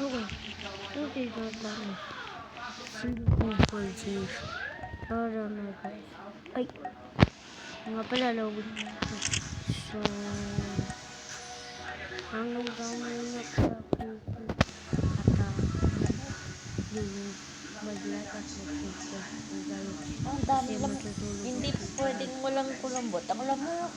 Okay. Okay, tayo. Sige po, Francis. Para na guys. Ay! Nga pala, login na ito. So, hanggang daw muna sa Facebook. At yung mag-like at mag-subscribe po kayo. Ang dami Kasi lang. matutulog Hindi po tayo. pwedeng walang kulambot. Ang lamok.